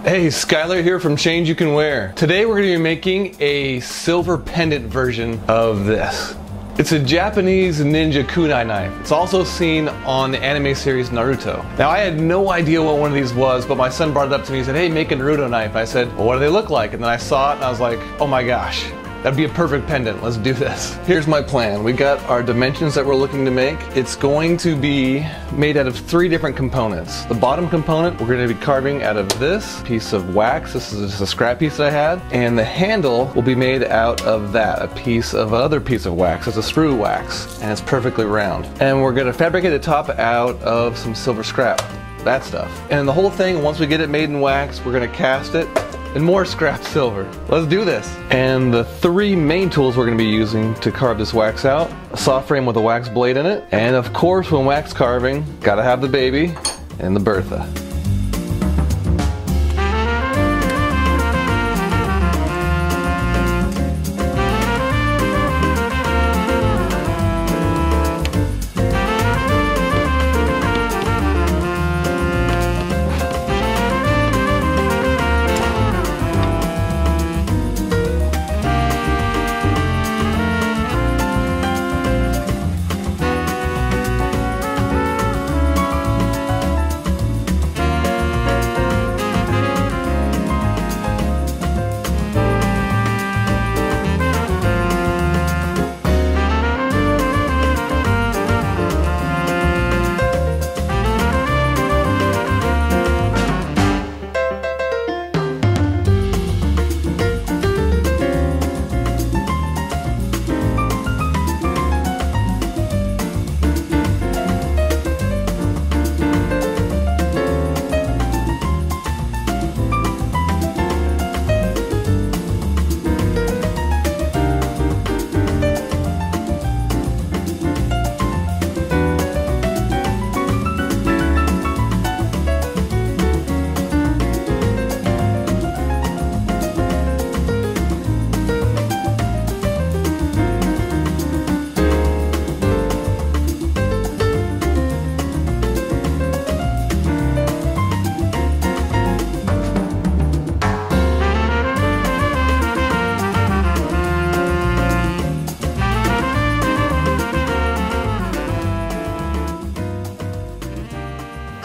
Hey, Skylar here from Chains You Can Wear. Today we're going to be making a silver pendant version of this. It's a Japanese ninja kunai knife. It's also seen on the anime series Naruto. Now I had no idea what one of these was, but my son brought it up to me. He said, hey, make a Naruto knife. I said, well, what do they look like? And then I saw it and I was like, oh my gosh. That'd be a perfect pendant. Let's do this. Here's my plan. We got our dimensions that we're looking to make. It's going to be made out of 3 different components. The bottom component, we're going to be carving out of this piece of wax. This is just a scrap piece that I had. And the handle will be made out of that, a piece of another piece of wax. It's a sprue wax, and it's perfectly round. And we're going to fabricate the top out of some silver scrap. That stuff. And the whole thing, once we get it made in wax, we're going to cast it and more scrap silver. Let's do this. And the 3 main tools we're going to be using to carve this wax out: a saw frame with a wax blade in it, and of course when wax carving, gotta have the baby and the Bertha.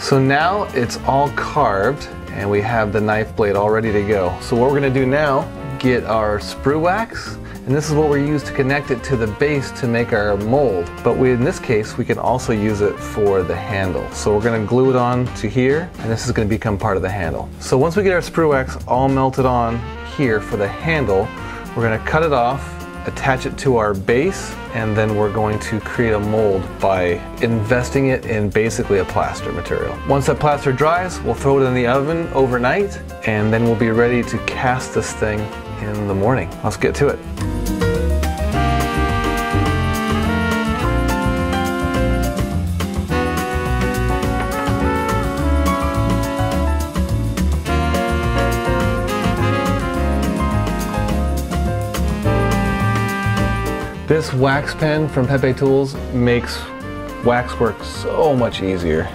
So now it's all carved and we have the knife blade all ready to go. So what we're going to do now, get our sprue wax, and this is what we use to connect it to the base to make our mold. But in this case, we can also use it for the handle. So we're going to glue it on to here, and this is going to become part of the handle. So once we get our sprue wax all melted on here for the handle, we're going to cut it off, attach it to our base, and then we're going to create a mold by investing it in basically a plaster material. Once that plaster dries, we'll throw it in the oven overnight, and then we'll be ready to cast this thing in the morning. Let's get to it. This wax pen from Pepe Tools makes wax work so much easier.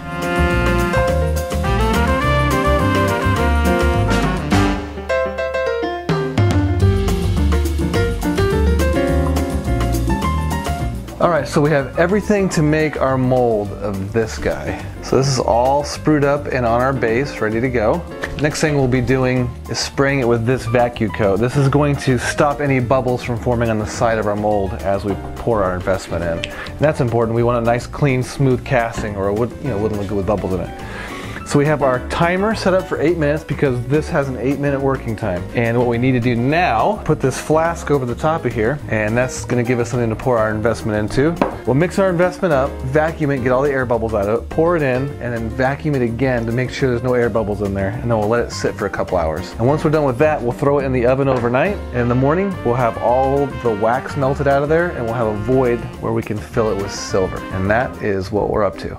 Alright, so we have everything to make our mold of this guy. So this is all sprued up and on our base, ready to go. Next thing we'll be doing is spraying it with this vacuum coat. This is going to stop any bubbles from forming on the side of our mold as we pour our investment in. And that's important. We want a nice, clean, smooth casting, or it wouldn't look good with bubbles in it. So we have our timer set up for 8 minutes because this has an 8-minute working time. And what we need to do now, put this flask over the top of here, and that's going to give us something to pour our investment into. We'll mix our investment up, vacuum it, get all the air bubbles out of it, pour it in, and then vacuum it again to make sure there's no air bubbles in there, and then we'll let it sit for a couple hours. And once we're done with that, we'll throw it in the oven overnight, and in the morning we'll have all the wax melted out of there, and we'll have a void where we can fill it with silver. And that is what we're up to.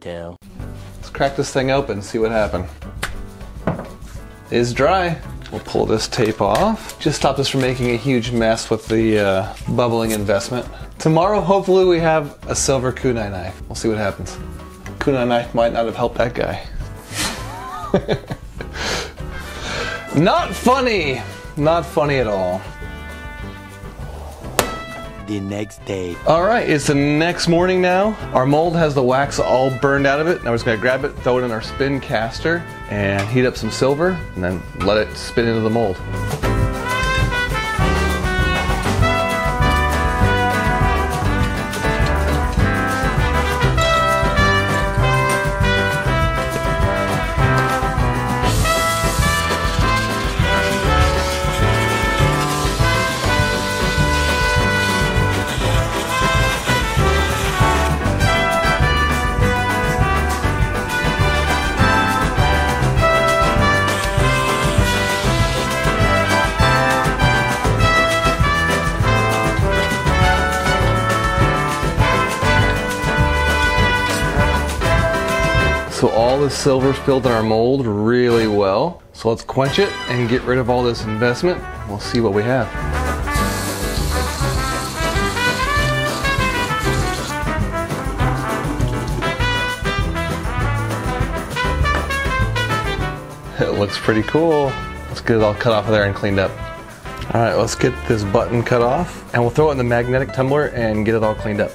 later. Let's crack this thing open and see what happened. It's dry. We'll pull this tape off. Just stop this from making a huge mess with the bubbling investment. Tomorrow, hopefully, we have a silver kunai knife. We'll see what happens. Kunai knife might not have helped that guy. Not funny. Not funny at all. The next day. All right, it's the next morning now. Our mold has the wax all burned out of it. Now we're just gonna grab it, throw it in our spin caster, and heat up some silver, and then let it spin into the mold. So all the silver filled in our mold really well. So let's quench it and get rid of all this investment. We'll see what we have. It looks pretty cool. Let's get it all cut off of there and cleaned up. All right, let's get this button cut off and we'll throw it in the magnetic tumbler and get it all cleaned up.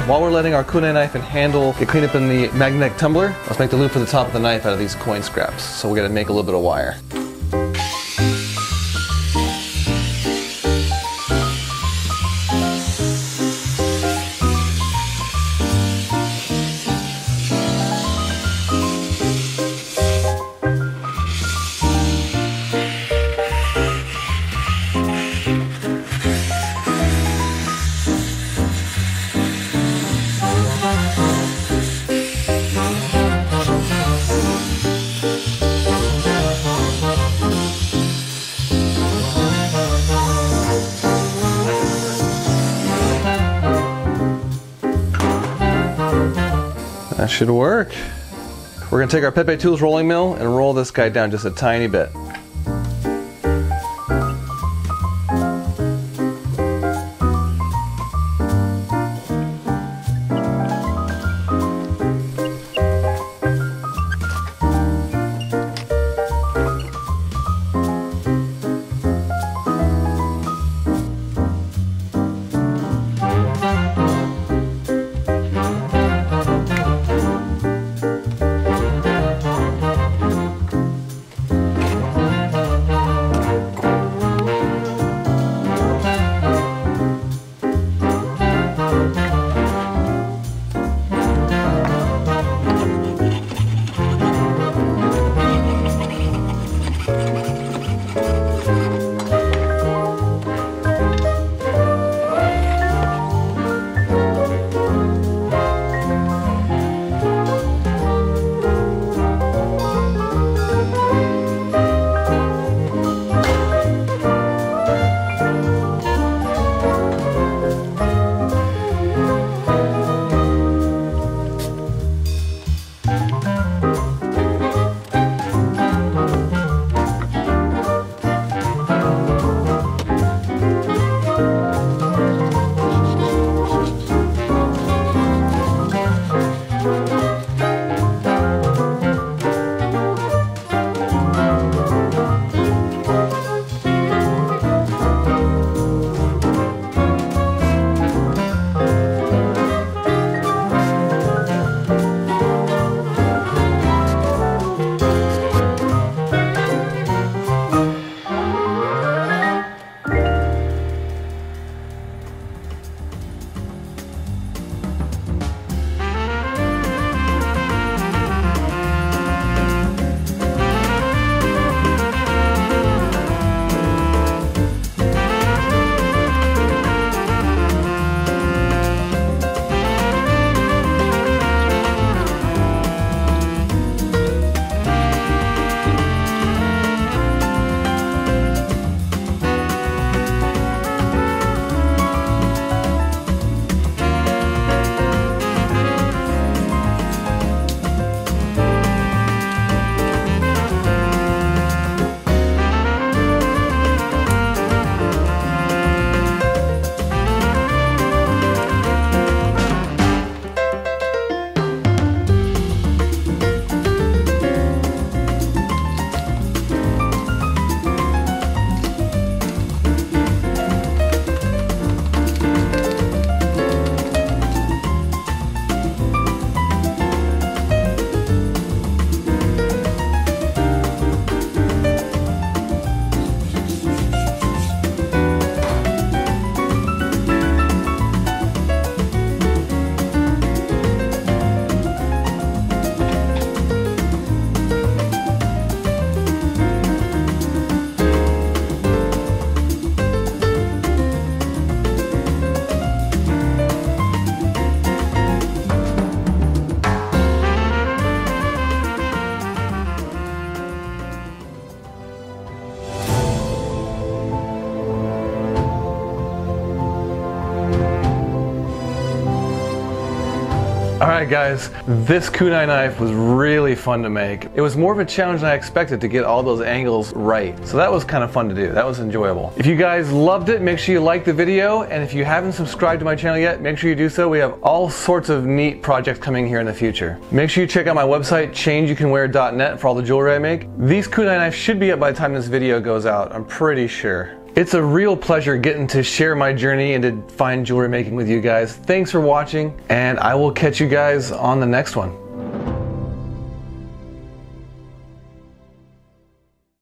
While we're letting our kunai knife and handle get cleaned up in the magnetic tumbler, let's make the loop for the top of the knife out of these coin scraps. So we're gonna make a little bit of wire. That should work. We're gonna take our Pepe Tools rolling mill and roll this guy down just a tiny bit. Alright guys, this kunai knife was really fun to make. It was more of a challenge than I expected to get all those angles right. So that was kind of fun to do. That was enjoyable. If you guys loved it, make sure you like the video, and if you haven't subscribed to my channel yet, make sure you do so. We have all sorts of neat projects coming here in the future. Make sure you check out my website, changeyoucanwear.net, for all the jewelry I make. These kunai knives should be up by the time this video goes out, I'm pretty sure. It's a real pleasure getting to share my journey into fine jewelry making with you guys. Thanks for watching, and I will catch you guys on the next one.